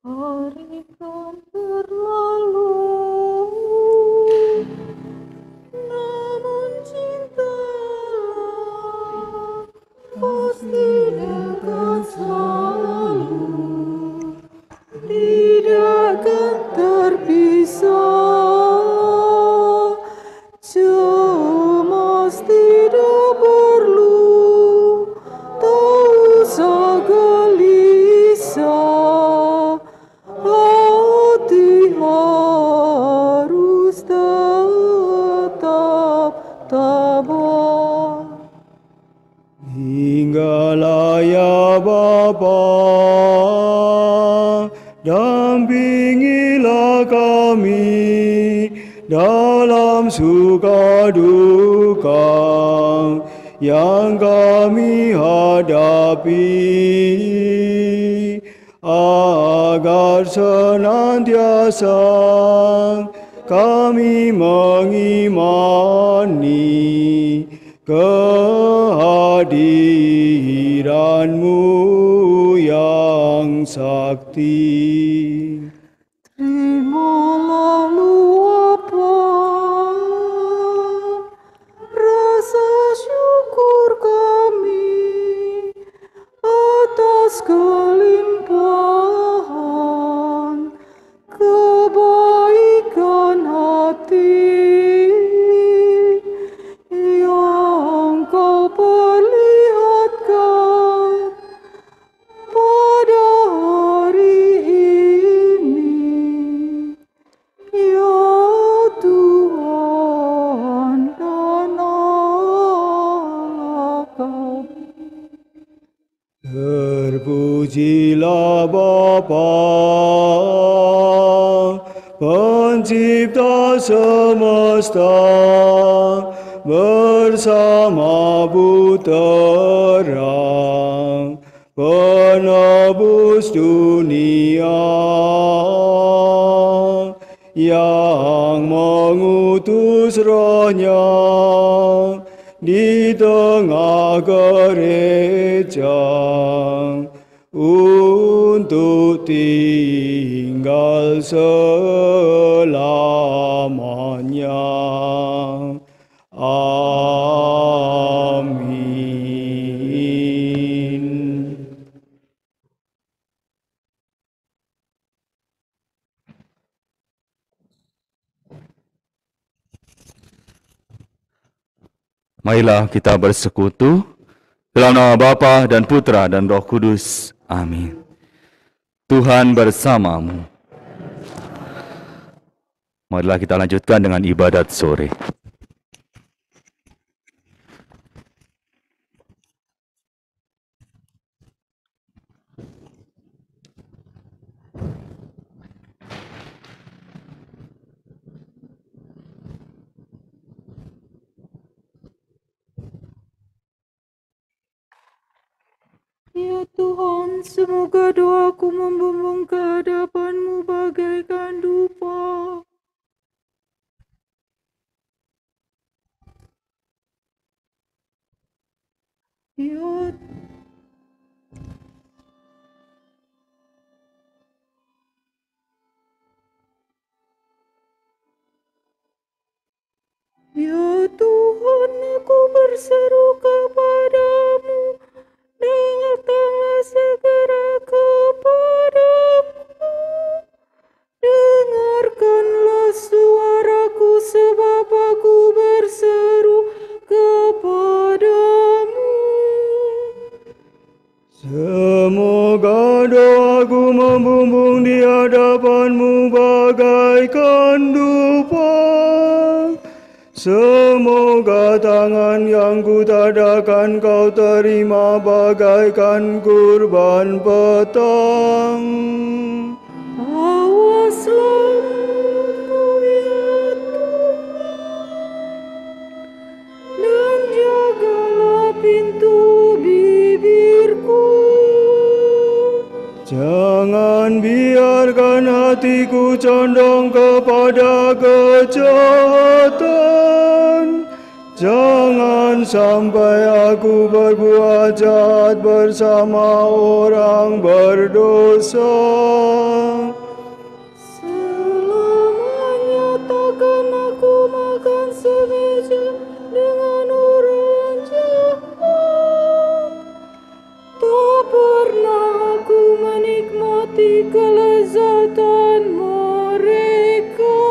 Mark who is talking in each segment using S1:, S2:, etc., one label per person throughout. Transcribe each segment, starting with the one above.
S1: Hari kan berlalu, namun cintalah pasti akan selalu, tidak akan terpisah. Cemas tidak perlu, tak usah gelisah. Hati harus tetap tabah.
S2: Hinggalah ya Bapa, dampingilah kami dalam suka duka yang kami hadapi, agar senantiasa kami mengimani kehadiran-Mu yang sakti.
S1: Terimalah luapan rasa syukur kami atas kelimpahan kebaikan hati yang Kau perlihatkan pada hari ini, ya Tuhan dan Allah kami.
S2: Terpujilah Bapa, Pencipta semesta, bersama Putra, penebus dunia, yang mengutus Roh-Nya di tengah gereja untuk tinggal selamanya. Amin.
S3: Marilah kita bersekutu dalam nama Bapa dan Putra dan Roh Kudus. Amin. Tuhan bersamamu. Marilah kita lanjutkan dengan ibadat sore.
S1: Ya Tuhan, semoga doaku membumbung ke hadapan-Mu bagaikan dupa. Ya Tuhan, aku berseru kepadamu, dengarkanlah segera kepadaku. Dengarkanlah suaraku sebab aku berseru kepadamu.
S2: Semoga doaku membumbung di hadapan-Mu bagaikan dupa. Semoga tangan yang kutadakan Kau terima bagaikan kurban petang.
S1: Awaslah mulutku ya Tuhan, dan jagalah pintu bibirku.
S2: Jangan biarkan hatiku condong kepada kejahatan, Jangan sampai aku berbuat jahat bersama orang berdosa.
S1: Selamanya takkan aku makan semeja dengan orang jahat. Tak pernah aku menikmati kelezatan mereka.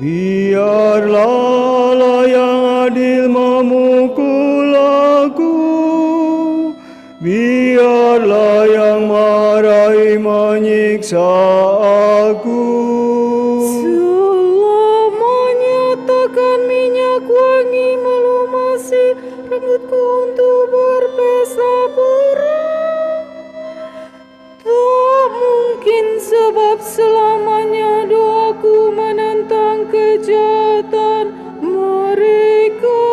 S2: Biarlah Allah yang adil memukul aku, biarlah yang marahi menyiksa aku.
S1: Selamanya takkan minyak wangi melumasi rambutku untuk berpesta pora. Tak mungkin sebab selamanya doaku menentang kejahatan mereka.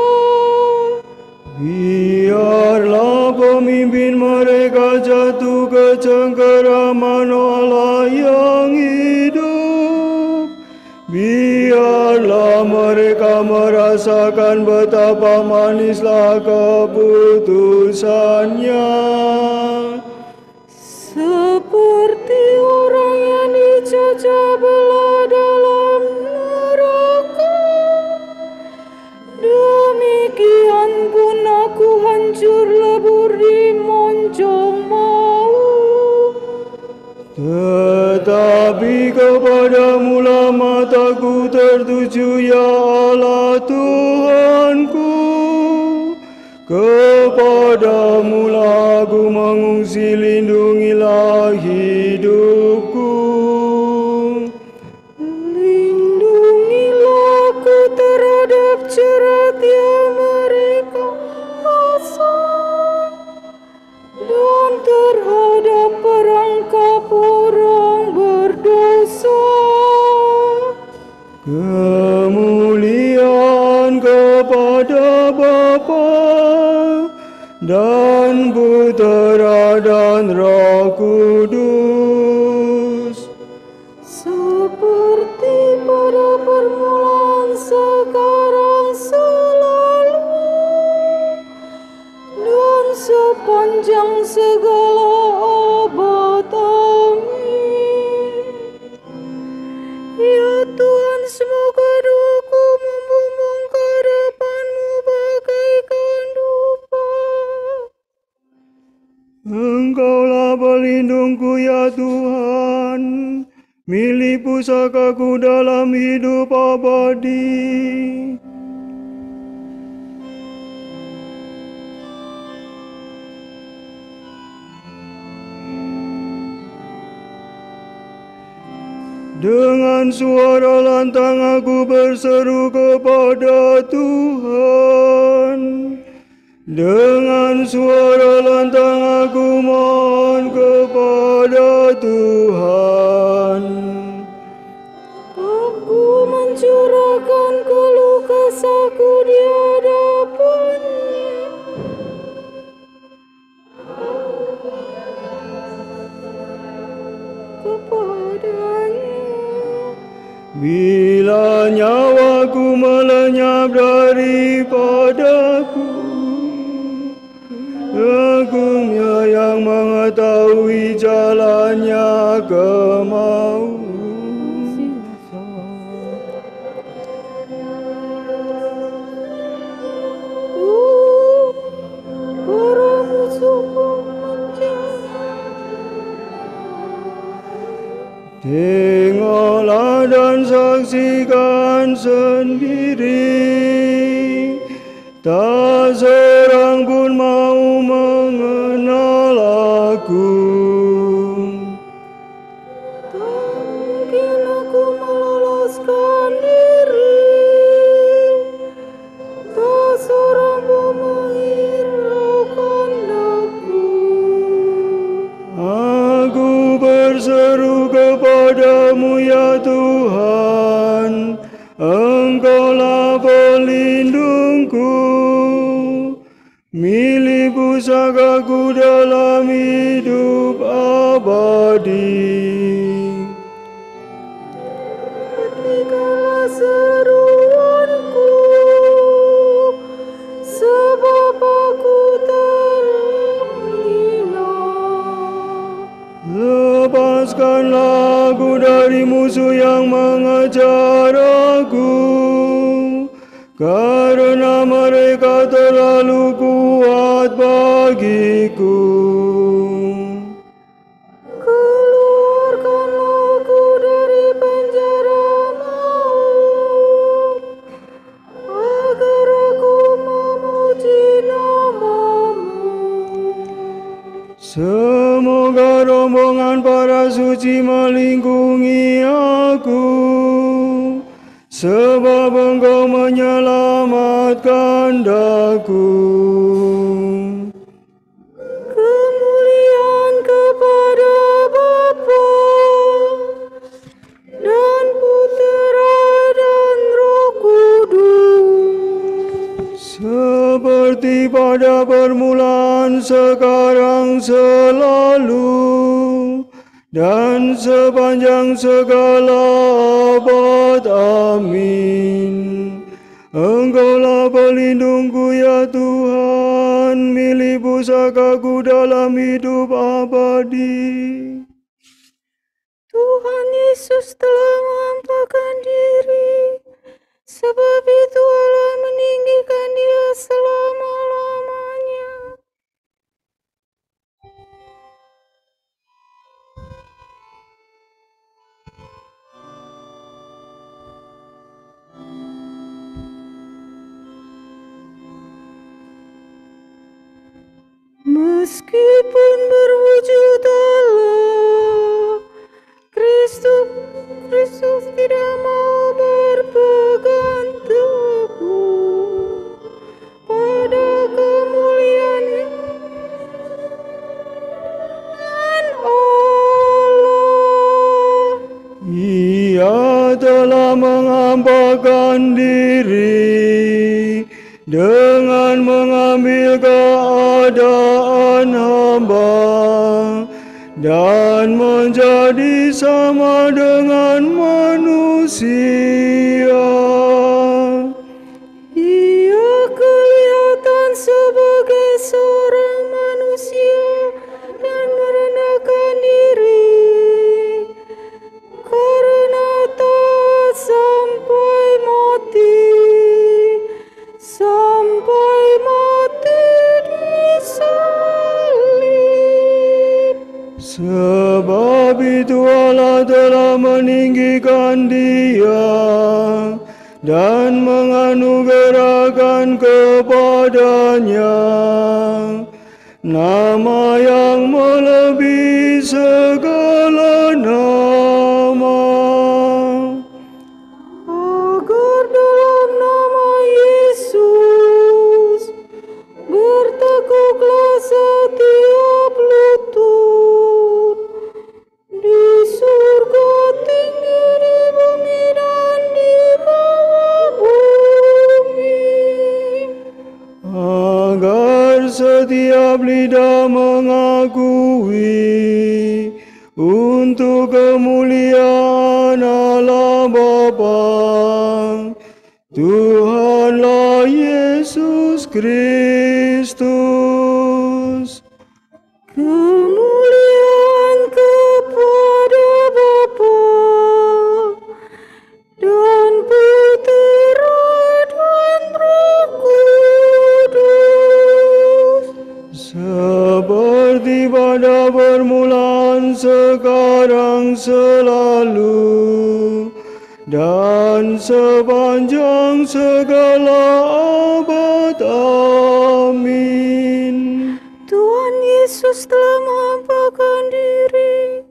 S2: Biarlah pemimpin mereka jatuh ke cengkeraman Allah yang hidup. Biarlah mereka merasakan betapa manislah keputusannya.
S1: Seperti orang yang dicacah belah dalam neraka, demikian pun aku hancur lebur di moncong maut.
S2: Tetapi kepadamu lah mataku tertuju, ya Allah Tuhanku. Kepadamu lah aku mengungsi, lindungilah hidupku.
S1: Lindungilah aku terhadap jerat yang mereka pasang, dan terhadap perangkap orang berdosa.
S2: Kemuliaan kepada Bapa dan Putera dan Roh Kudus,
S1: Seperti pada permulaan, sekarang, selalu, dan sepanjang segala abad. Amin. Ya Tuhan, semoga doaku membumbung ke depan-Mu bagaikan dupa.
S2: Engkaulah pelindungku, ya Tuhan, milik pusakaku dalam hidup abadi. Dengan suara lantang aku berseru kepada Tuhan. Dengan suara lantang aku mohon kepada Tuhan.
S1: Aku mencurahkan keluh kesahku di hadapan-Nya. Kepadanya.
S2: Bila nyawaku melenyap daripadaku, Agungnya yang mengetahui jalannya ke maut.
S1: Para musuhku menjauh.
S2: Tengoklah dan saksikan sendiri, tak seorang pun mau mengenal aku.
S1: Tak mungkin aku meloloskan diri, tak seorang pun menghiraukan aku.
S2: Aku berseru kepadamu, ya Tuhan, Engkaulah pelindungku, milik pusakaku dalam hidup abadi.
S1: Hentikanlah seruanku,
S2: karena mereka terlalu kuat bagiku.
S1: Keluarkanlah aku dari penjara maut, agar aku memuji nama-Mu.
S2: Semoga rombongan para suci melingkungi aku, sebab Engkau menyelamatkan daku.
S1: Kemuliaan kepada Bapa dan Putera dan Roh Kudus,
S2: Seperti pada permulaan, sekarang, selalu, dan sepanjang segala abad. Amin. Engkaulah pelindungku ya Tuhan, milik pusakaku dalam hidup abadi.
S1: Tuhan Yesus telah mengampakkan diri, sebab itu Allah meninggikan Dia selama-lamanya. Meskipun berwujud Allah, Kristus tidak mau berpegang teguh pada kemuliaan Allah.
S2: Ia telah mengampakkan diri dengan mengambil keadaan hamba dan menjadi sama dengan manusia.
S1: Ia kelihatan sebagai seorang manusia dan merendahkan diri, karena taat sampai mati di salib.
S2: Sebab itu Allah telah meninggikan Dia dan menganugerahkan kepadanya nama yang melebihi segala nama,
S1: Agar dalam nama Yesus bertekuklah setiap lutut, di surga tinggi, di bumi dan di bawah bumi.
S2: agar setiap lidah mengakui untuk kemuliaan Allah Bapa, Tuhanlah Yesus Kristus.
S1: Kemuliaan kepada Bapa dan Putera dan Roh Kudus,
S2: Seperti pada permulaan, sekarang, selalu, dan sepanjang segala abad. Amin.
S1: Tuhan Yesus telah mengampakkan diri,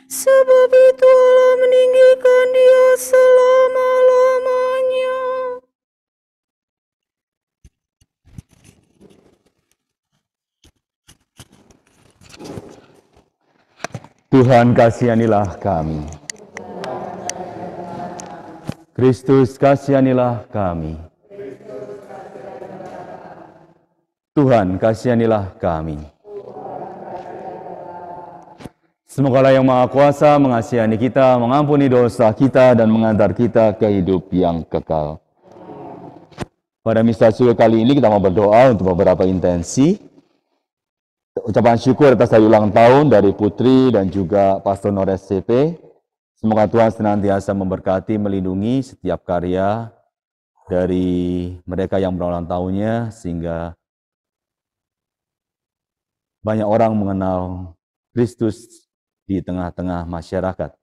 S1: sebab itu Allah meninggikan Dia selama-lamanya.
S3: Tuhan kasihanilah kami. Kristus kasihanilah kami. Tuhan kasihanilah kami. Semogalah Yang Maha Kuasa mengasihani kita, mengampuni dosa kita, dan mengantar kita ke hidup yang kekal. Pada misa syukur kali ini kita mau berdoa untuk beberapa intensi. Ucapan syukur atas hari ulang tahun dari Putri dan juga Pastor Nores CP. Semoga Tuhan senantiasa memberkati, melindungi setiap karya dari mereka yang berulang tahunnya, sehingga banyak orang mengenal Kristus di tengah-tengah masyarakat.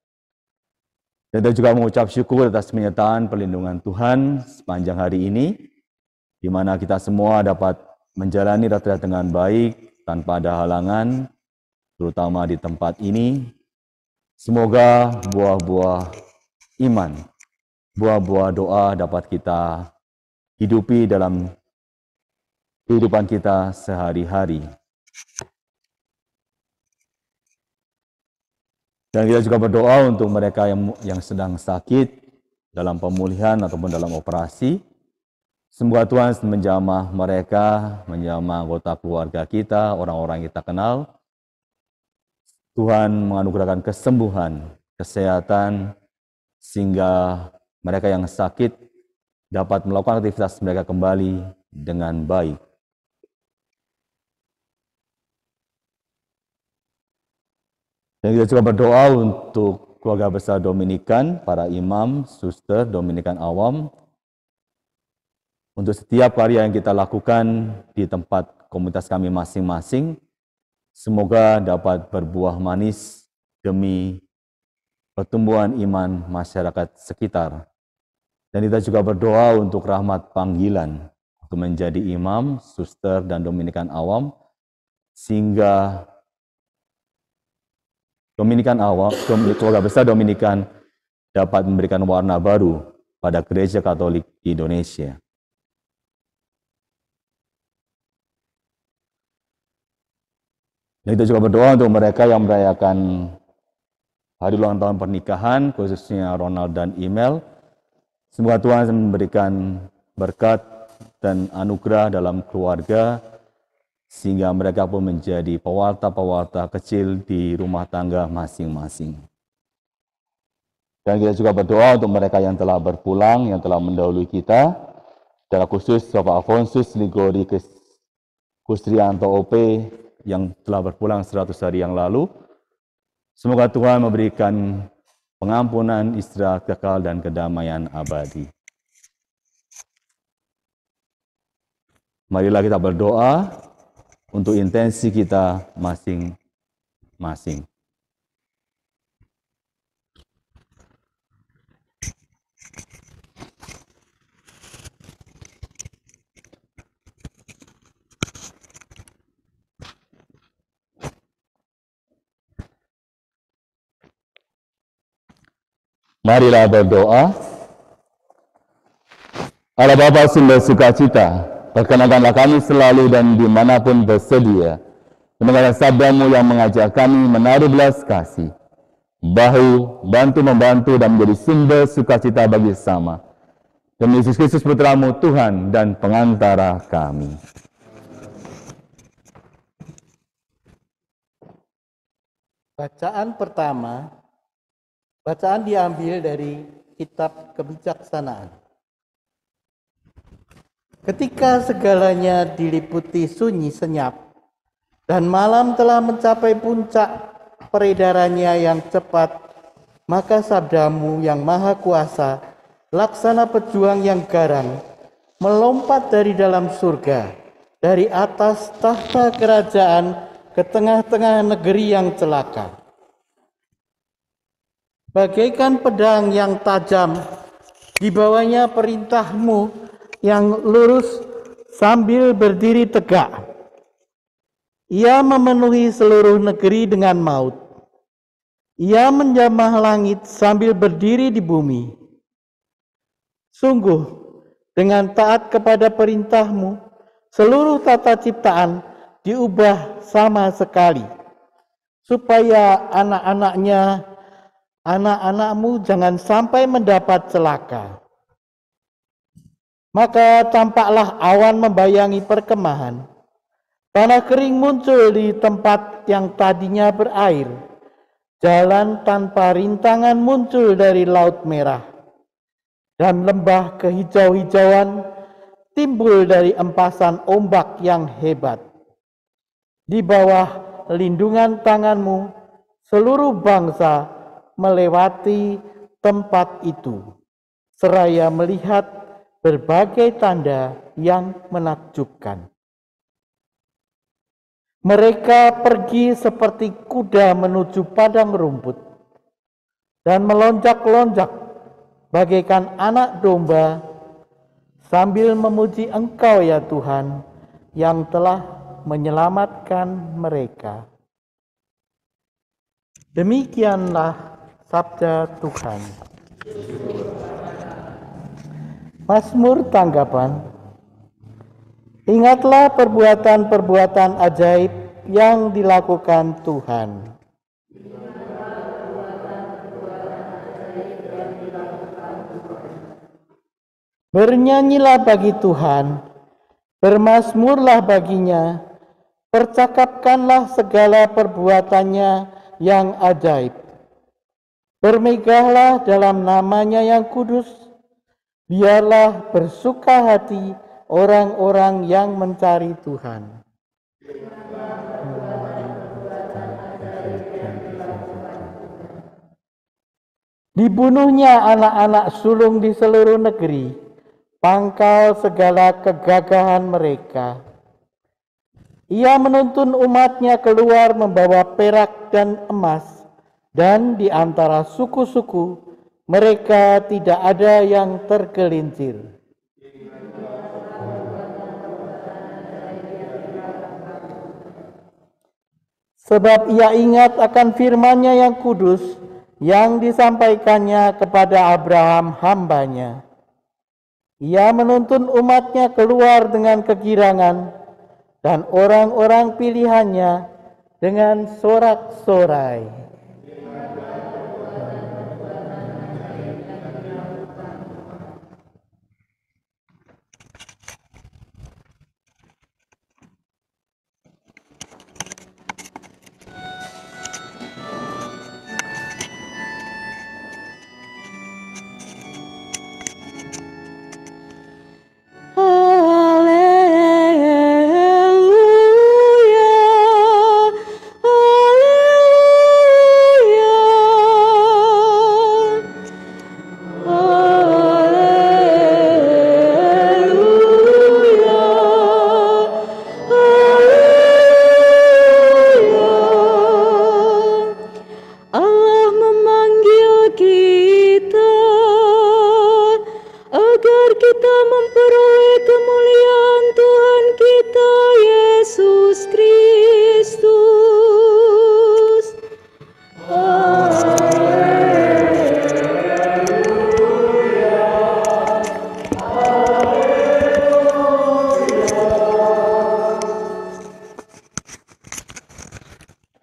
S3: Dan kita juga mengucap syukur atas penyertaan perlindungan Tuhan sepanjang hari ini, di mana kita semua dapat menjalani rata-rata dengan baik, tanpa ada halangan, terutama di tempat ini. Semoga buah-buah iman, buah-buah doa dapat kita hidupi dalam kehidupan kita sehari-hari. Dan kita juga berdoa untuk mereka yang sedang sakit dalam pemulihan ataupun dalam operasi. Semoga Tuhan menjamah mereka, menjamah anggota keluarga kita, orang-orang yang kita kenal. Tuhan menganugerahkan kesembuhan, kesehatan, sehingga mereka yang sakit dapat melakukan aktivitas mereka kembali dengan baik. Dan kita juga berdoa untuk keluarga besar Dominikan, para imam, suster, Dominikan awam, untuk setiap karya yang kita lakukan di tempat komunitas kami masing-masing, semoga dapat berbuah manis demi pertumbuhan iman masyarakat sekitar. Dan kita juga berdoa untuk rahmat panggilan untuk menjadi imam, suster, dan Dominikan awam, sehingga Dominikan awam, keluarga besar Dominikan dapat memberikan warna baru pada Gereja Katolik di Indonesia. Dan kita juga berdoa untuk mereka yang merayakan hari ulang tahun pernikahan, khususnya Ronald dan Imel. Semoga Tuhan memberikan berkat dan anugerah dalam keluarga, sehingga mereka pun menjadi pewarta-pewarta kecil di rumah tangga masing-masing. Dan kita juga berdoa untuk mereka yang telah berpulang, yang telah mendahului kita, secara khusus Bapak Alfonsus Ligori Kustrianto OP, yang telah berpulang 100 hari yang lalu. Semoga Tuhan memberikan pengampunan, istirahat kekal, dan kedamaian abadi. Marilah kita berdoa untuk intensi kita masing-masing. Marilah berdoa. Allah Bapa sumber sukacita, perkenankanlah kami selalu dan dimanapun bersedia mendengarkan sabda-Mu yang mengajak kami menaruh belas kasih, bahu, bantu-membantu, dan menjadi sumber sukacita bagi sesama. Demi Yesus Kristus Putra-Mu, Tuhan dan pengantara kami.
S1: Bacaan pertama, bacaan diambil dari kitab Kebijaksanaan. Ketika segalanya diliputi sunyi senyap, dan malam telah mencapai puncak peredarannya yang cepat, maka sabda-Mu yang maha kuasa, laksana pejuang yang garang, melompat dari dalam surga, dari atas tahta kerajaan ke tengah-tengah negeri yang celaka. Bagaikan pedang yang tajam, di bawahnya perintah-Mu yang lurus sambil berdiri tegak. Ia memenuhi seluruh negeri dengan maut. Ia menjamah langit sambil berdiri di bumi. Sungguh, dengan taat kepada perintah-Mu, seluruh tata ciptaan diubah sama sekali, supaya anak-anak-Mu jangan sampai mendapat celaka. Maka tampaklah awan membayangi perkemahan. Tanah kering muncul di tempat yang tadinya berair. Jalan tanpa rintangan muncul dari Laut Merah. Dan lembah kehijau-hijauan timbul dari empasan ombak yang hebat. Di bawah lindungan tangan-Mu, seluruh bangsa melewati tempat itu, seraya melihat berbagai tanda yang menakjubkan. Mereka pergi seperti kuda menuju padang rumput dan melonjak-lonjak bagaikan anak domba sambil memuji Engkau ya Tuhan yang telah menyelamatkan mereka. Demikianlah sabda Tuhan. Mazmur tanggapan. Ingatlah perbuatan-perbuatan ajaib yang dilakukan Tuhan. Bernyanyilah bagi Tuhan, bermazmurlah baginya, percakapkanlah segala perbuatannya yang ajaib. Bermegahlah dalam namanya yang kudus, biarlah bersuka hati orang-orang yang mencari Tuhan. Dibunuhnya anak-anak sulung di seluruh negeri, pangkal segala kegagahan mereka. Ia menuntun umatnya keluar membawa perak dan emas, dan di antara suku-suku mereka tidak ada yang tergelincir. Sebab ia ingat akan firman-Nya yang kudus, yang disampaikannya kepada Abraham hambanya. Ia menuntun umatnya keluar dengan kegirangan, dan orang-orang pilihannya dengan sorak-sorai.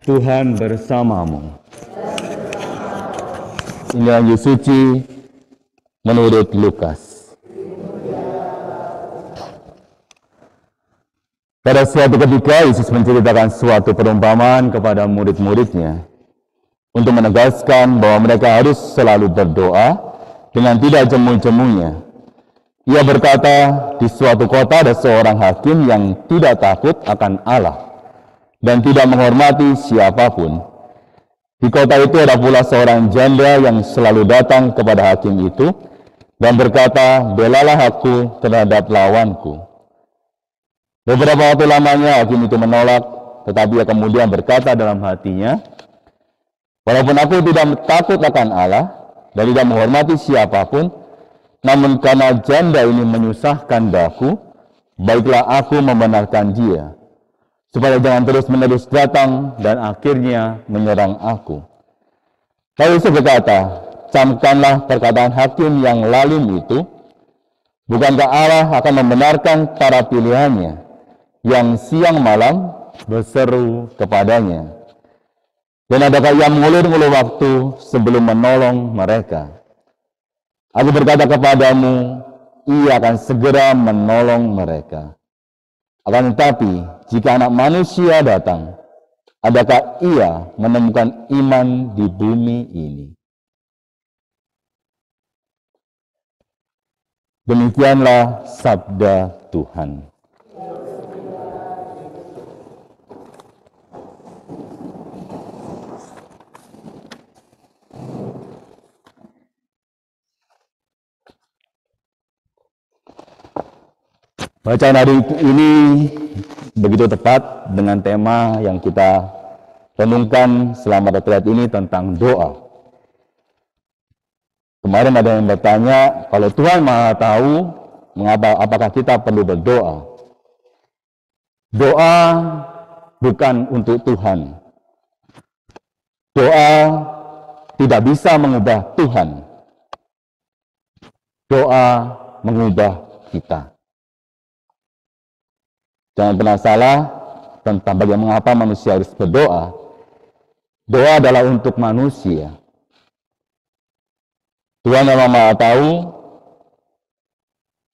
S3: Tuhan bersamamu. Inilah suci menurut Lukas. Pada suatu ketika Yesus menceritakan suatu perumpamaan kepada murid-muridnya untuk menegaskan bahwa mereka harus selalu berdoa dengan tidak jemu-jemunya. Ia berkata, di suatu kota ada seorang hakim yang tidak takut akan Allah dan tidak menghormati siapapun. Di kota itu ada pula seorang janda yang selalu datang kepada hakim itu dan berkata, belalah aku terhadap lawanku. Beberapa waktu lamanya hakim itu menolak, tetapi ia kemudian berkata dalam hatinya, walaupun aku tidak takut akan Allah dan tidak menghormati siapapun, namun karena janda ini menyusahkan daku, baiklah aku membenarkan dia, supaya jangan terus-menerus datang dan akhirnya menyerang aku. Lalu Yesus berkata, camkanlah perkataan hakim yang lalim itu. Bukankah Allah akan membenarkan para pilihannya yang siang malam berseru kepadanya? Dan adakah ia mengulur-ulur waktu sebelum menolong mereka? Aku berkata kepadamu, ia akan segera menolong mereka. Akan tetapi, jika Anak Manusia datang, adakah ia menemukan iman di bumi ini? Demikianlah sabda Tuhan. Bacaan hari ini begitu tepat dengan tema yang kita renungkan selama retreat ini tentang doa. Kemarin ada yang bertanya, kalau Tuhan Maha tahu, apakah kita perlu berdoa? Doa bukan untuk Tuhan. Doa tidak bisa mengubah Tuhan. Doa mengubah kita. Jangan pernah salah tentang bagaimana mengapa manusia harus berdoa. Doa adalah untuk manusia. Tuhan memang Maha tahu,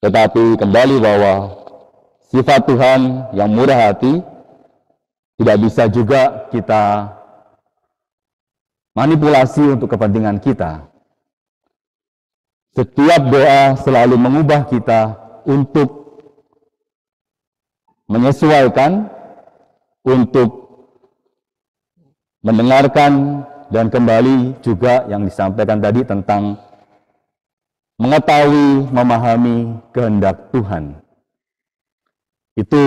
S3: tetapi kembali bahwa sifat Tuhan yang murah hati tidak bisa juga kita manipulasi untuk kepentingan kita. Setiap doa selalu mengubah kita untuk menyesuaikan, untuk mendengarkan, dan kembali juga yang disampaikan tadi tentang mengetahui, memahami kehendak Tuhan. Itu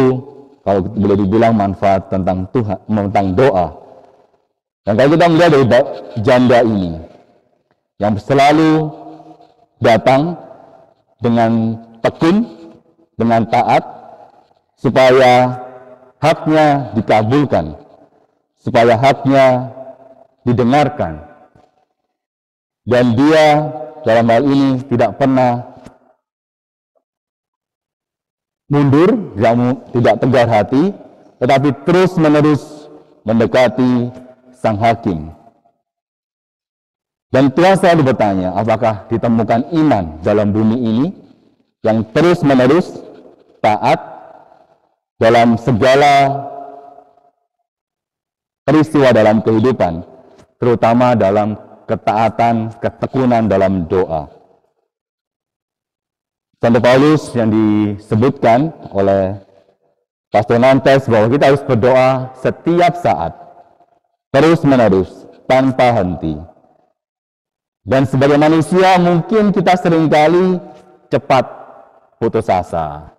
S3: kalau boleh dibilang manfaat tentang Tuhan, tentang doa. Dan kalau kita melihat dari janda ini, yang selalu datang dengan tekun, dengan taat, supaya haknya dikabulkan, supaya haknya didengarkan. Dan dia dalam hal ini tidak pernah mundur, tidak tegar hati, tetapi terus-menerus mendekati sang hakim. Dan Tuhan selalu bertanya, apakah ditemukan iman dalam bumi ini yang terus-menerus taat dalam segala peristiwa dalam kehidupan, terutama dalam ketaatan, ketekunan dalam doa. Santo Paulus yang disebutkan oleh Pastor Nantes bahwa kita harus berdoa setiap saat, terus-menerus, tanpa henti. Dan sebagai manusia mungkin kita seringkali cepat putus asa,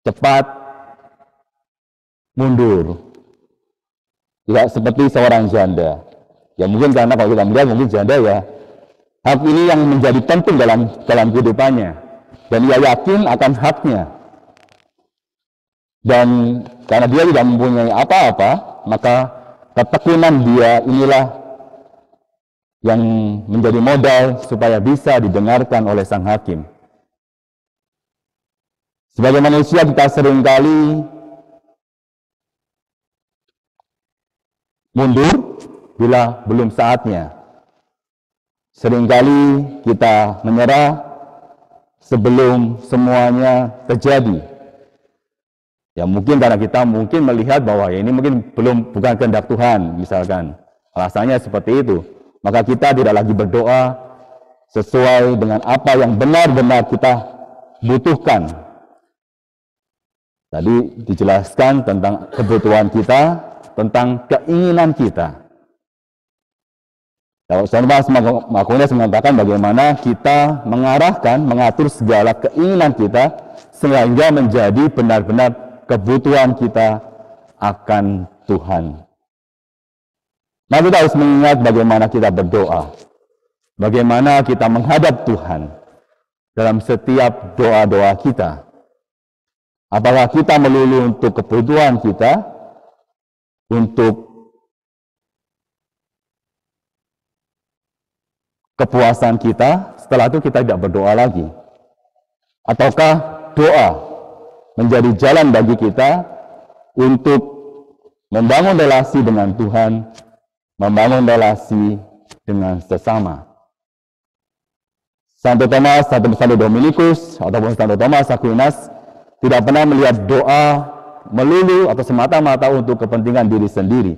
S3: cepat mundur. Tidak seperti seorang janda. Ya mungkin karena kalau kita melihat mungkin janda ya hak ini yang menjadi penting dalam kehidupannya. Dan ia yakin akan haknya. Dan karena dia tidak mempunyai apa-apa, maka ketekunan dia inilah yang menjadi modal supaya bisa didengarkan oleh sang hakim. Sebagai manusia kita seringkali mundur bila belum saatnya. Seringkali kita menyerah sebelum semuanya terjadi. Ya mungkin karena kita mungkin melihat bahwa ya ini mungkin bukan kehendak Tuhan, misalkan. Alasannya seperti itu. Maka kita tidak lagi berdoa sesuai dengan apa yang benar-benar kita butuhkan. Tadi dijelaskan tentang kebutuhan kita, tentang keinginan kita. Kalau Saudara Makones mengatakan bagaimana kita mengatur segala keinginan kita sehingga menjadi benar-benar kebutuhan kita akan Tuhan. Nah, kita harus mengingat bagaimana kita berdoa, bagaimana kita menghadap Tuhan dalam setiap doa-doa kita. Apakah kita melulu untuk kebutuhan kita, untuk kepuasan kita, setelah itu kita tidak berdoa lagi? Ataukah doa menjadi jalan bagi kita untuk membangun relasi dengan Tuhan, membangun relasi dengan sesama? Santo Thomas, Santo Dominikus, ataupun Santo Thomas Aquinas tidak pernah melihat doa melulu atau semata-mata untuk kepentingan diri sendiri,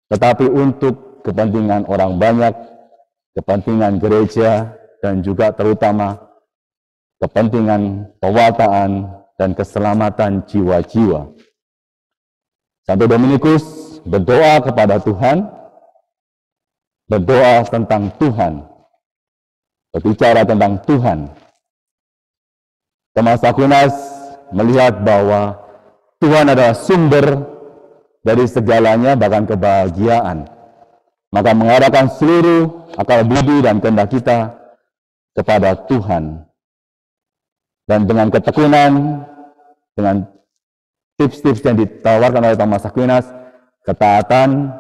S3: tetapi untuk kepentingan orang banyak, kepentingan gereja, dan juga terutama kepentingan pewartaan dan keselamatan jiwa-jiwa. Santo Dominikus berdoa kepada Tuhan, berdoa tentang Tuhan, berbicara tentang Tuhan. Thomas Aquinas melihat bahwa Tuhan adalah sumber dari segalanya, bahkan kebahagiaan. Maka mengarahkan seluruh akal budi dan kehendak kita kepada Tuhan. Dan dengan ketekunan, dengan tips-tips yang ditawarkan oleh Thomas Aquinas, ketaatan,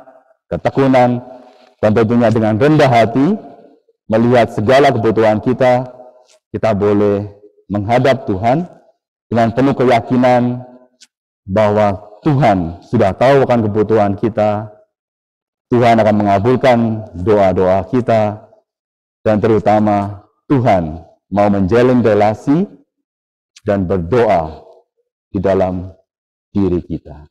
S3: ketekunan, dan tentunya dengan rendah hati, melihat segala kebutuhan kita boleh menghadap Tuhan dengan penuh keyakinan bahwa Tuhan sudah tahu akan kebutuhan kita, Tuhan akan mengabulkan doa-doa kita, dan terutama Tuhan mau menjalin relasi dan berdoa di dalam diri kita.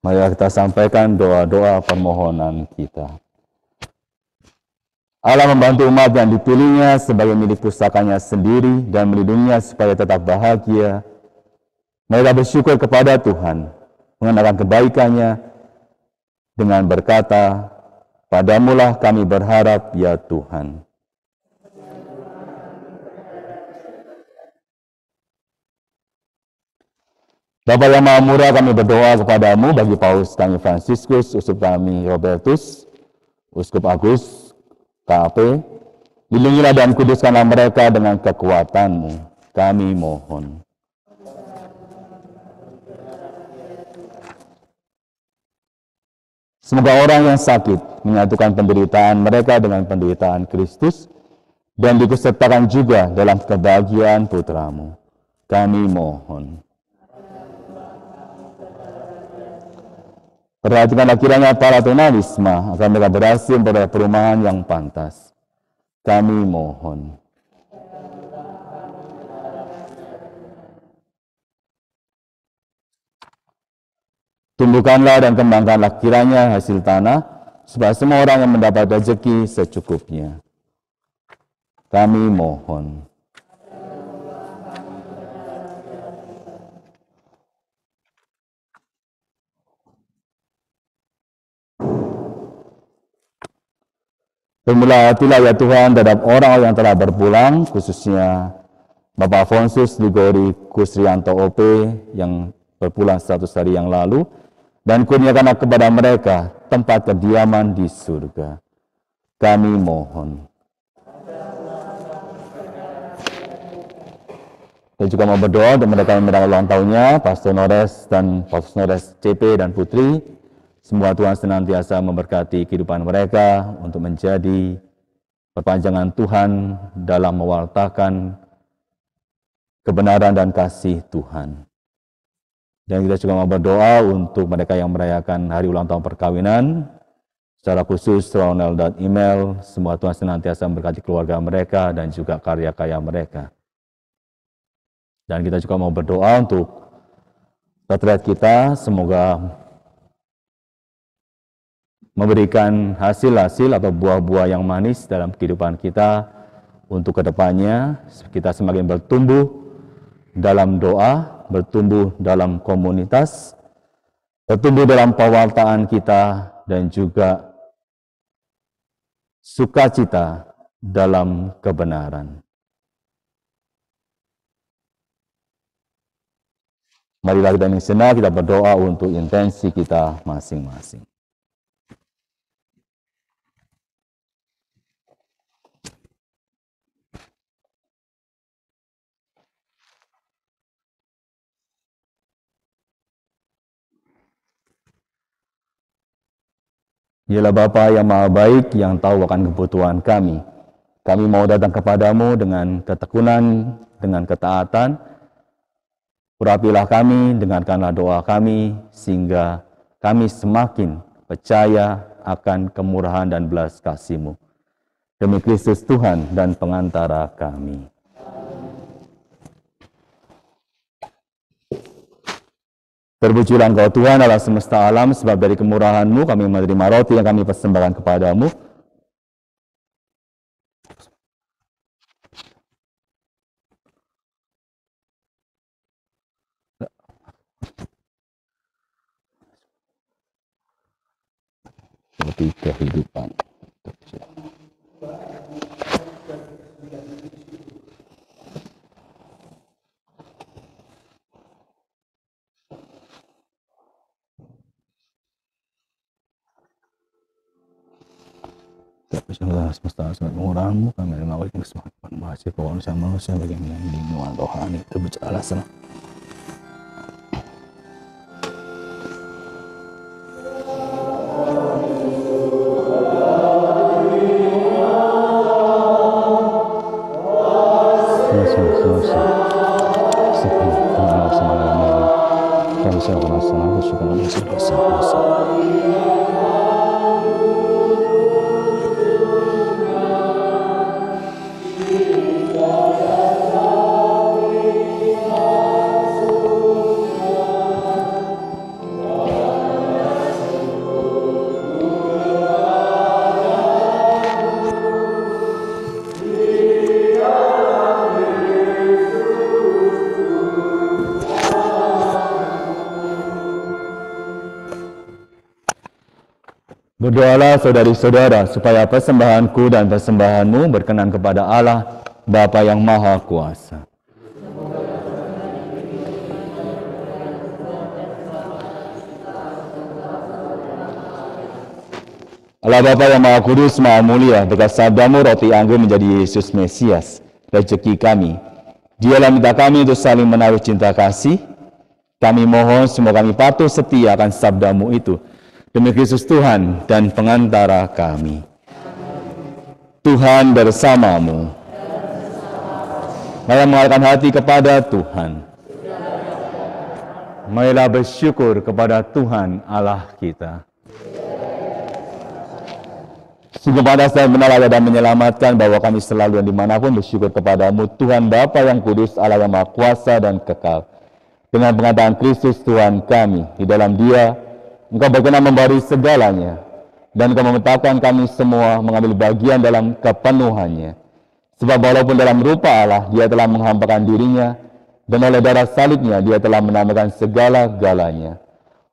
S3: Mari kita sampaikan doa-doa permohonan kita. Allah membantu umat yang dipilihnya sebagai milik pusakanya sendiri dan melindunginya supaya tetap bahagia. Mereka bersyukur kepada Tuhan, mengenalkan kebaikannya dengan berkata, "Padamulah kami berharap, ya Tuhan." Bapa yang Maha Murah, kami berdoa kepadamu bagi Paus kami Fransiskus, Uskup kami Robertus, Uskup Agus, KAP, lindungilah dan kuduskanlah mereka dengan kekuatan-Mu, kami mohon. Semoga orang yang sakit menyatukan penderitaan mereka dengan penderitaan Kristus dan diikutsertakan juga dalam kebahagiaan Putra-Mu, kami mohon. Perhatikanlah kiranya para tunawisma akan mereka berhasil memperoleh perumahan yang pantas. Kami mohon. Tumbuhkanlah dan kembangkanlah kiranya hasil tanah, supaya semua orang yang mendapat rezeki secukupnya. Kami mohon. Bermula hatilah ya Tuhan terhadap orang yang telah berpulang, khususnya Bapak Afonsus Ligori Kusrianto OP yang berpulang 100 hari yang lalu, dan kurniakanlah kepada mereka tempat kediaman di surga. Kami mohon. Saya juga mau berdoa untuk mereka yang merayakan ulang tahunnya, Pastor Nores dan Pastor Nores CP dan Putri. Semoga Tuhan senantiasa memberkati kehidupan mereka untuk menjadi perpanjangan Tuhan dalam mewartakan kebenaran dan kasih Tuhan. Dan kita juga mau berdoa untuk mereka yang merayakan hari ulang tahun perkawinan, secara khusus Ronald dan Email. Semoga Tuhan senantiasa memberkati keluarga mereka dan juga karya-karya mereka. Dan kita juga mau berdoa untuk retreat kita, semoga memberikan hasil-hasil atau buah-buah yang manis dalam kehidupan kita untuk kedepannya. Kita semakin bertumbuh dalam doa, bertumbuh dalam komunitas, bertumbuh dalam pewartaan kita, dan juga sukacita dalam kebenaran. Marilah kita ini sejenak, kita berdoa untuk intensi kita masing-masing. Dialah Bapa yang Maha Baik, yang tahu akan kebutuhan kami. Kami mau datang kepadamu dengan ketekunan, dengan ketaatan. Urapilah kami, dengarkanlah doa kami, sehingga kami semakin percaya akan kemurahan dan belas kasih-Mu. Demi Kristus Tuhan dan pengantara kami. Terpujilah Engkau Tuhan Allah semesta alam, sebab dari kemurahan-Mu kami menerima roti yang kami persembahkan kepadamu. roti kehidupan. Terpujilah semesta sangat mengurangmu, kami mengawal keselamatan bahasa keuangan manusia bagaimana lindungan rohani terbicara sana. Berdoalah saudari-saudara supaya persembahanku dan persembahanmu berkenan kepada Allah Bapa yang Maha Kuasa. Allah Bapa yang Maha Kudus, Maha Mulia, berkat sabdamu roti anggur menjadi Yesus Mesias, rezeki kami. Dialah minta kami untuk saling menaruh cinta kasih. Kami mohon semua kami patuh setia akan sabdamu itu. Demi Kristus Tuhan dan pengantara kami. Tuhan bersamamu. Marilah mengalihkan hati kepada Tuhan. Marilah bersyukur kepada Tuhan Allah kita. Sungguh pantas dan benar ada dan menyelamatkan bahwa kami selalu dan dimanapun bersyukur kepadamu, Tuhan Bapa yang kudus, Allah yang Maha Kuasa dan kekal. Dengan pengatakan Kristus Tuhan kami, di dalam Dia Engkau berkenan memberi segalanya, dan Engkau memetapkan kami semua mengambil bagian dalam kepenuhannya. Sebab walaupun dalam rupa Allah, Dia telah menghampakan dirinya, dan oleh darah salibnya Dia telah menamakan segala-galanya.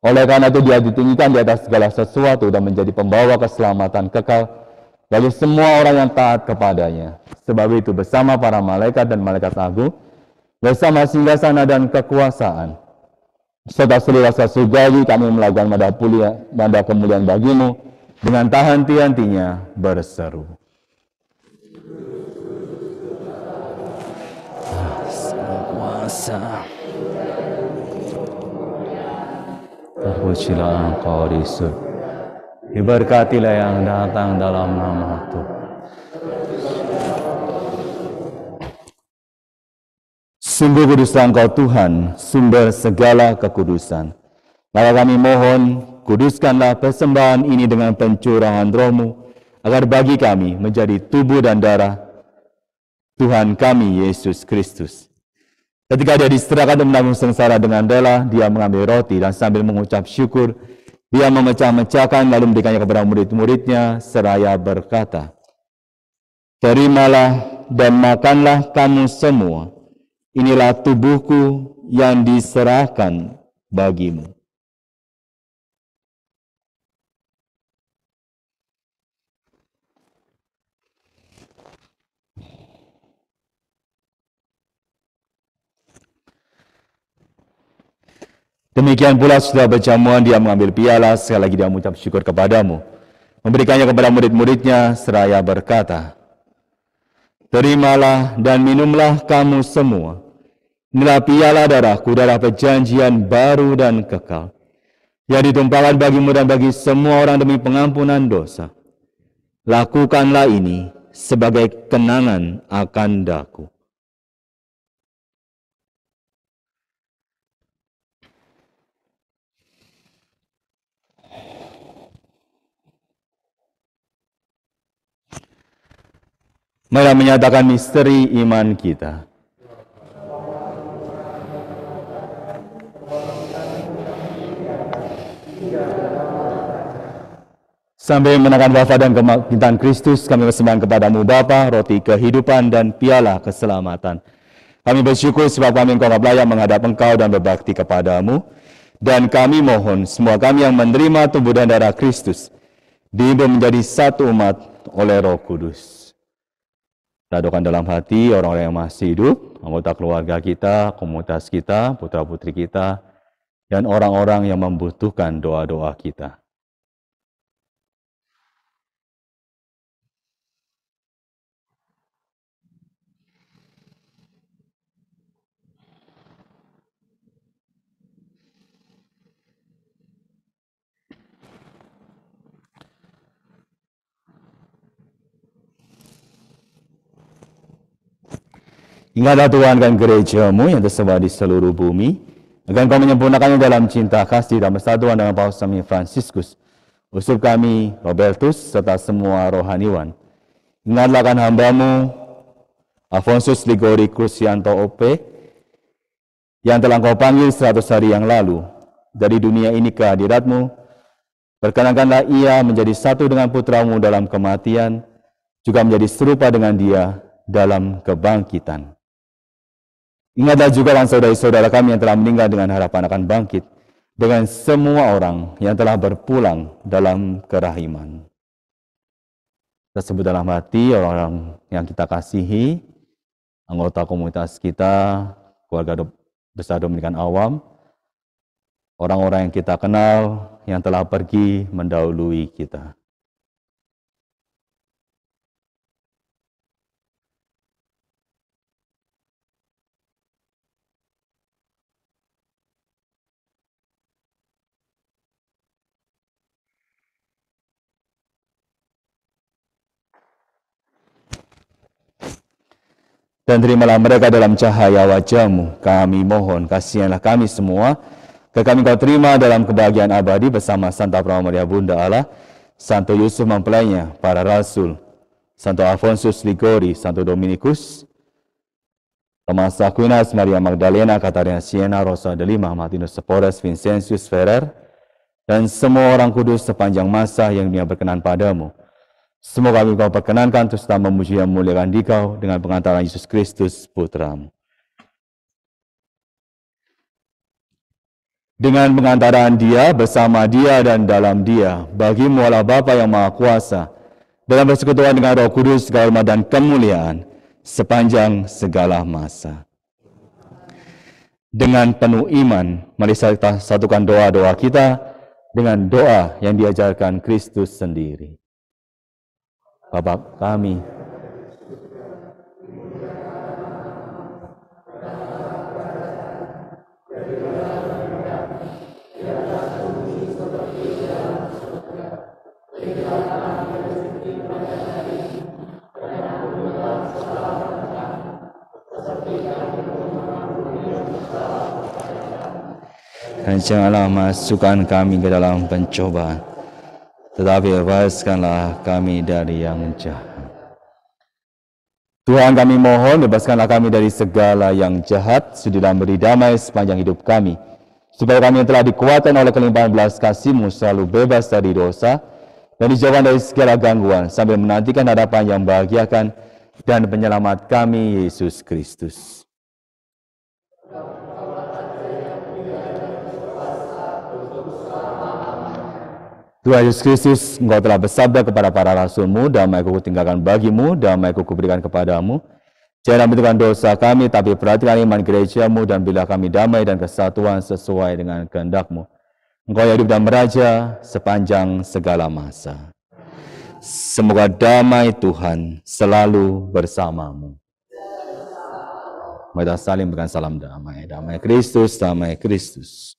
S3: Oleh karena itu Dia ditinggikan di atas segala sesuatu dan menjadi pembawa keselamatan kekal bagi semua orang yang taat kepadanya. Sebab itu bersama para malaikat dan malaikat agung, bersama singgasana dan kekuasaan, serta seluruh rasa surgawi kami melakukan manda kemuliaan bagimu dengan tak henti-hentinya berseru. Kuasa. Terpujilah Engkau di surga. Diberkatilah yang datang dalam nama Tuhan. Sungguh kuduslah Engkau Tuhan, sumber segala kekudusan. Maka kami mohon, kuduskanlah persembahan ini dengan pencurahan Roh-Mu, agar bagi kami menjadi tubuh dan darah Tuhan kami Yesus Kristus. Ketika Dia diserahkan untuk menanggung sengsara dengan rela, Dia mengambil roti dan sambil mengucap syukur, Dia memecah-mecahkan lalu memberikannya kepada murid-muridnya seraya berkata, "Terimalah dan makanlah kamu semua. Inilah tubuhku yang diserahkan bagimu." Demikian pula setelah berjamuan Dia mengambil piala, sekali lagi Dia mengucap syukur kepadamu, memberikannya kepada murid-muridnya seraya berkata, "Terimalah dan minumlah kamu semua. Inilah piala darahku, darah perjanjian baru dan kekal, yang ditumpahkan bagimu dan bagi semua orang demi pengampunan dosa. Lakukanlah ini sebagai kenangan akan daku." Marilah menyatakan misteri iman kita. Sambil menakan wafat dan kebangkitan Kristus, kami persembahkan kepadamu Bapa, roti kehidupan dan piala keselamatan. Kami bersyukur sebab kami Engkau layak menghadap Engkau dan berbakti kepadamu. Dan kami mohon semua kami yang menerima tubuh dan darah Kristus, dihimpun menjadi satu umat oleh Roh Kudus. Kita doakan dalam hati orang-orang yang masih hidup, anggota keluarga kita, komunitas kita, putra-putri kita, dan orang-orang yang membutuhkan doa-doa kita. Ingatlah Tuhan kan gereja-Mu yang tersebar di seluruh bumi, agar Kau menyempurnakannya dalam cinta kasih dan persatuan dengan Paus kami Fransiskus, uskup kami Robertus, serta semua rohaniwan. Ingatlah kan hamba-Mu Alfonsus Ligori Crucianto OP, yang telah Kau panggil 100 hari yang lalu dari dunia ini ke hadirat-Mu. Perkenankanlah ia menjadi satu dengan putra-Mu dalam kematian, juga menjadi serupa dengan dia dalam kebangkitan. Ingatlah juga kan saudara-saudara kami yang telah meninggal dengan harapan akan bangkit, dengan semua orang yang telah berpulang dalam kerahiman. Kita sebut dalam hati orang-orang yang kita kasihi, anggota komunitas kita, keluarga besar Dominikan Awam, orang-orang yang kita kenal, yang telah pergi mendahului kita. Dan terimalah mereka dalam cahaya wajah-Mu. Kami mohon, kasihanlah kami semua, agar kami Kau terima dalam kebahagiaan abadi bersama Santa Pramudia Bunda Allah, Santo Yusuf mempelainya, para rasul, Santo Alfonsus Ligori, Santo Dominikus, Thomas Aquinas, Maria Magdalena, Katarina Siena, Rosa de Lima, Martinus Sepores, Vincentius Ferrer, dan semua orang kudus sepanjang masa yang Dia berkenan padamu. Semoga kami Kau perkenankan terus tetap memuji dan memuliakan Dikau dengan pengantaran Yesus Kristus, Putra-Mu. Dengan pengantaran Dia, bersama Dia, dan dalam Dia, bagi-Mu Allah Bapa yang Maha Kuasa, dalam persekutuan dengan Roh Kudus, segala hormat dan kemuliaan, sepanjang segala masa. Dengan penuh iman, mari kita satukan doa-doa kita dengan doa yang diajarkan Kristus sendiri. Bapa kami, dan janganlah masukkan kami ke dalam pencobaan, tetapi bebaskanlah kami dari yang jahat. Tuhan, kami mohon, bebaskanlah kami dari segala yang jahat, sudilah beri damai sepanjang hidup kami, supaya kami yang telah dikuatkan oleh kelimpahan belas kasih-Mu selalu bebas dari dosa, dan dijauhkan dari segala gangguan, sambil menantikan hadapan yang membahagiakan dan penyelamat kami, Yesus Kristus. Tuhan Yesus Kristus, Engkau telah bersabda kepada para rasul-Mu, damai-Ku kutinggalkan bagi-Mu, damai-Ku kuberikan kepadamu. Jangan menentukan dosa kami, tapi perhatikan iman gereja-Mu, dan bila kami damai dan kesatuan sesuai dengan kehendak-Mu. Engkau yang hidup dan meraja sepanjang segala masa. Semoga damai Tuhan selalu bersamamu. Mari kita saling berikan salam damai. Damai Kristus, damai Kristus.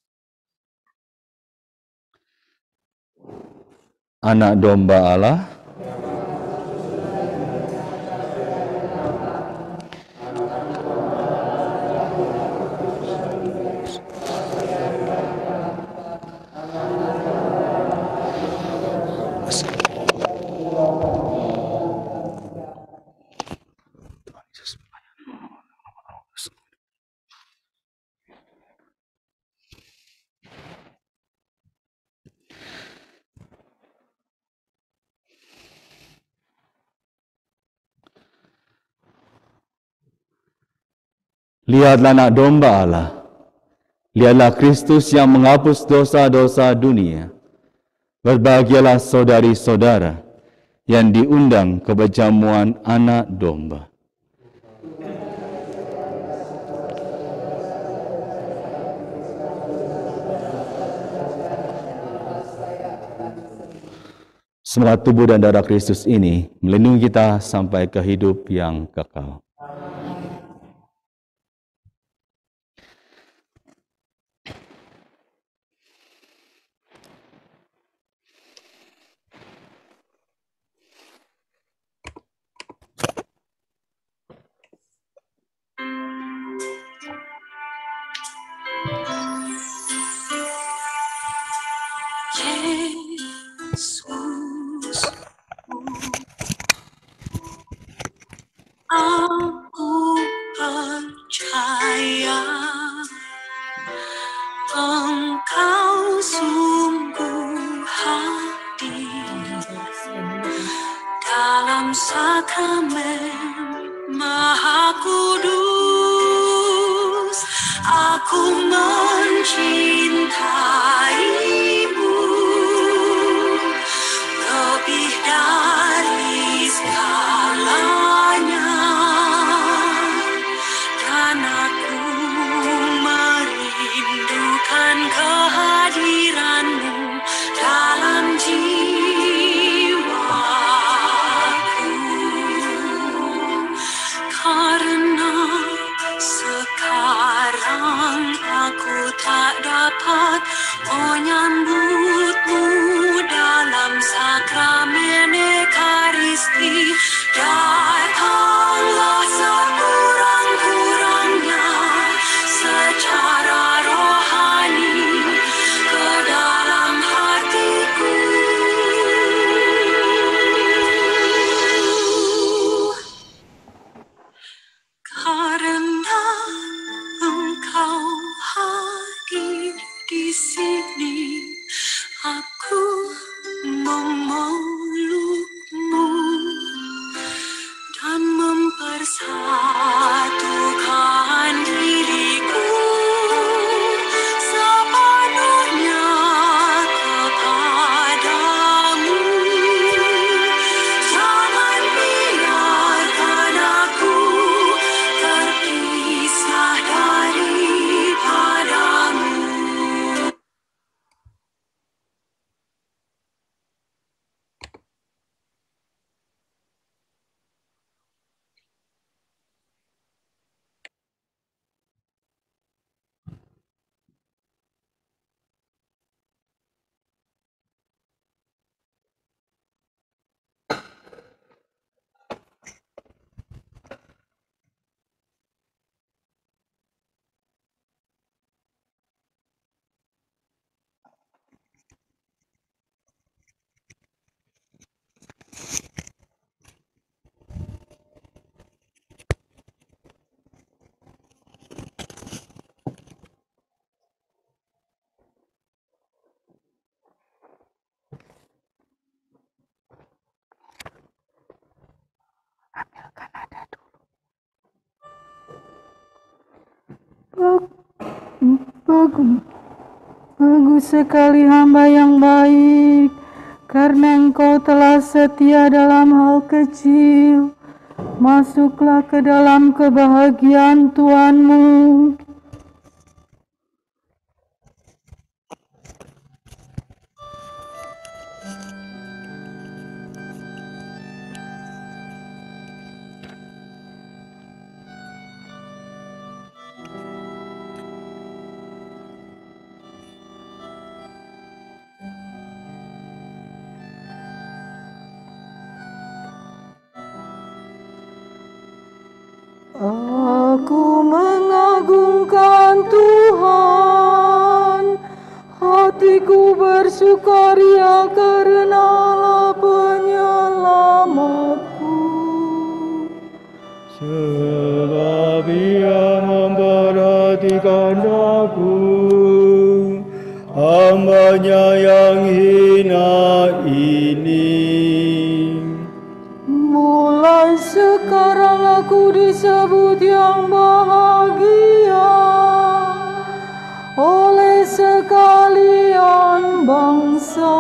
S3: Anak domba Allah, lihatlah anak domba Allah, lihatlah Kristus yang menghapus dosa-dosa dunia. Berbahagialah saudari-saudara yang diundang ke perjamuan anak domba. Semoga tubuh dan darah Kristus ini melindungi kita sampai ke hidup yang kekal.
S4: Yesus, aku percaya Engkau sungguh hadir dalam sakramen Maha Kudus. Aku mencintaimu lebih dari segalanya, dan aku merindukan kehadiranmu dalam jiwaku. Karena sekarang aku tak dapat menyambutmu dalam sakramen Ekaristi. Datanglah sekurang-kurangnya secara rohani ke dalam hatiku. Karena Engkau hadir di sini, aku memelukmu dan mempersatukan diriku sepenuhnya kepadamu. Jangan biarkan aku terpisah daripadamu.
S5: Bagus sekali hamba yang baik, karena Engkau telah setia dalam hal kecil. Masuklah ke dalam kebahagiaan Tuhanmu. Aku mengagungkan Tuhan, hatiku bersukaria karena Allah penyelamatku.
S2: Sebab Ia memperhatikan aku, hamba-Nya yang hina ini.
S5: Mulai sekarang aku disebut yang bahagia oleh sekalian bangsa.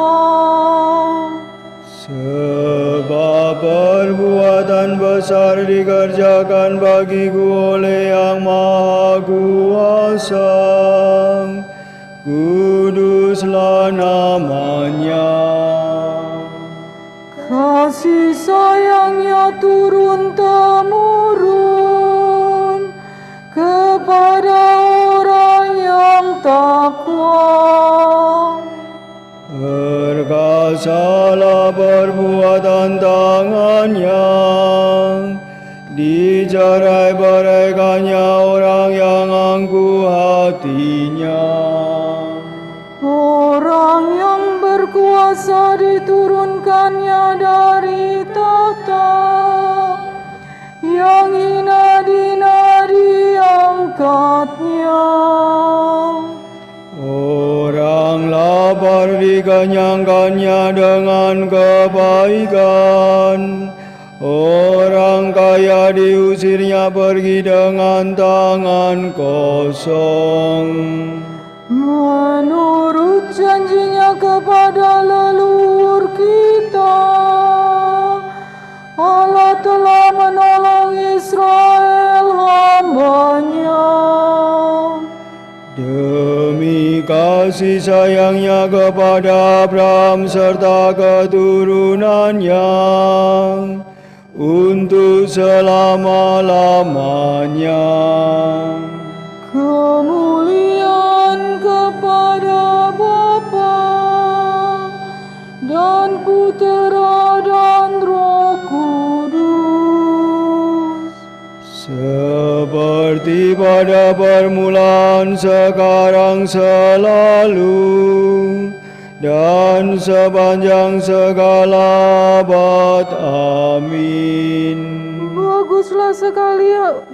S2: besar dikerjakan bagiku oleh Yang Maha Kuasa. Kuduslah namanya.
S5: Kasih sayangnya turun-temurun kepada orang yang takwa.
S2: Berkasalah perbuatan tangannya, dicerai-beraikannya orang yang angkuh hatinya.
S5: Orang yang berkuasa diturunkannya dari tahta, yang hina diangkatnya.
S2: Orang lapar dikenyangkannya dengan kebaikan. Orang kaya diusirnya pergi dengan tangan kosong.
S5: Menurut janjinya kepada leluhur kita, Allah telah menolong Israel hamba-Nya.
S2: Demi kasih sayangnya kepada Abraham serta keturunannya, untuk selama-lamanya.
S5: Kemuliaan kepada Bapa dan Putera dan Roh Kudus,
S2: Seperti pada permulaan, sekarang, selalu, dan sepanjang segala abad. Amin.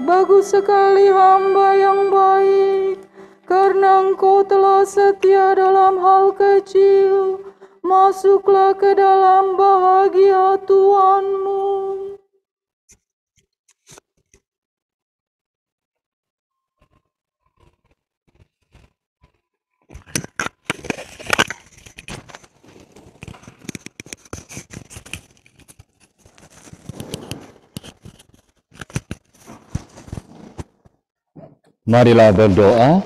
S5: Bagus sekali hamba yang baik, karena Engkau telah setia dalam hal kecil. Masuklah ke dalam bahagia Tuhanmu.
S3: Marilah berdoa.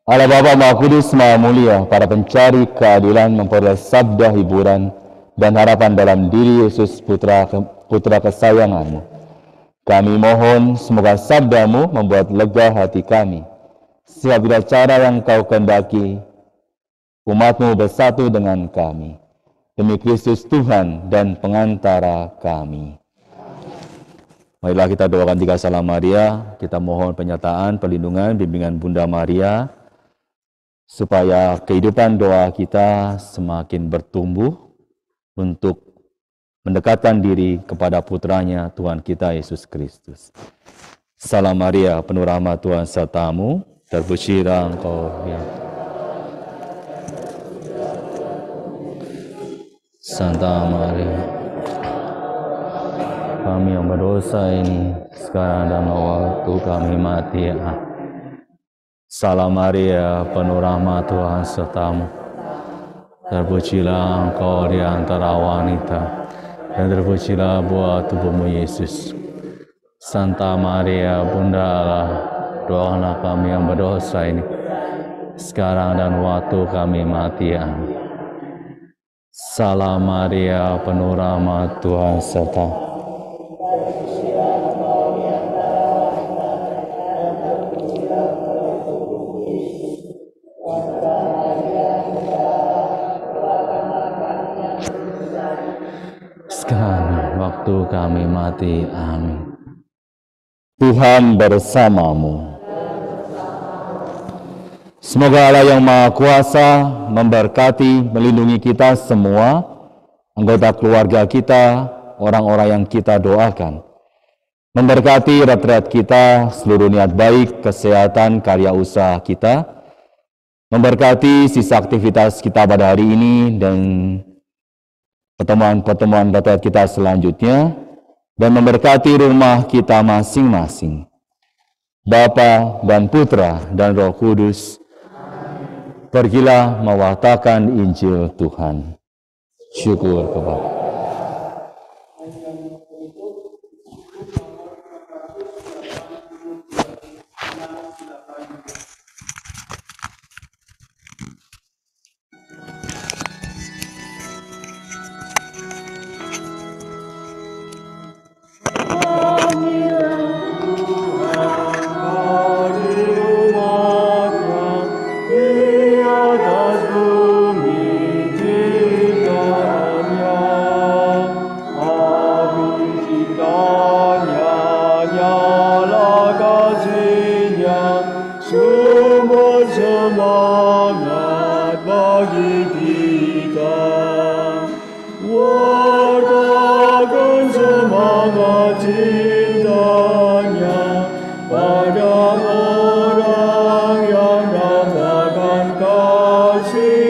S3: Allah Bapa Maha Kudus, Maha Mulia, para pencari keadilan memperoleh sabda hiburan dan harapan dalam diri Yesus Putra kesayangan-Mu. Kami mohon semoga sabda-Mu membuat lega hati kami, sehingga bila cara yang Kau kehendaki, umat-Mu bersatu dengan kami. Demi Kristus Tuhan dan pengantara kami. Marilah kita doakan 3 Salam Maria, kita mohon penyertaan, perlindungan, bimbingan Bunda Maria, supaya kehidupan doa kita semakin bertumbuh untuk mendekatkan diri kepada putranya Tuhan kita Yesus Kristus. Salam Maria, penuh rahmat Tuhan serta-Mu, terpujilah Engkau yang Santa Maria, kami yang berdosa ini, sekarang dan waktu kami mati. Salam Maria, penuh rahmat Tuhan serta-Mu. Terpujilah Engkau di antara wanita, dan terpujilah buah tubuh-Mu Yesus. Santa Maria, Bunda Allah, doakanlah kami yang berdosa ini, sekarang dan waktu kami mati. Salam Maria, penuh rahmat Tuhan serta-Mu. Sekarang waktu kami mati. Amin. Tuhan bersamamu. Semoga Allah yang Maha Kuasa memberkati, melindungi kita semua, anggota keluarga kita, orang-orang yang kita doakan. Memberkati retret kita, seluruh niat baik, kesehatan, karya usaha kita. Memberkati sisa aktivitas kita pada hari ini dan pertemuan-pertemuan retret kita selanjutnya. Dan memberkati rumah kita masing-masing. Bapa dan Putra dan Roh Kudus. Pergilah mewartakan Injil Tuhan. Syukur kepada
S2: kasihnya sumber semangat bagi kita. Wartakan semangat cintanya pada orang yang dapatkan kasih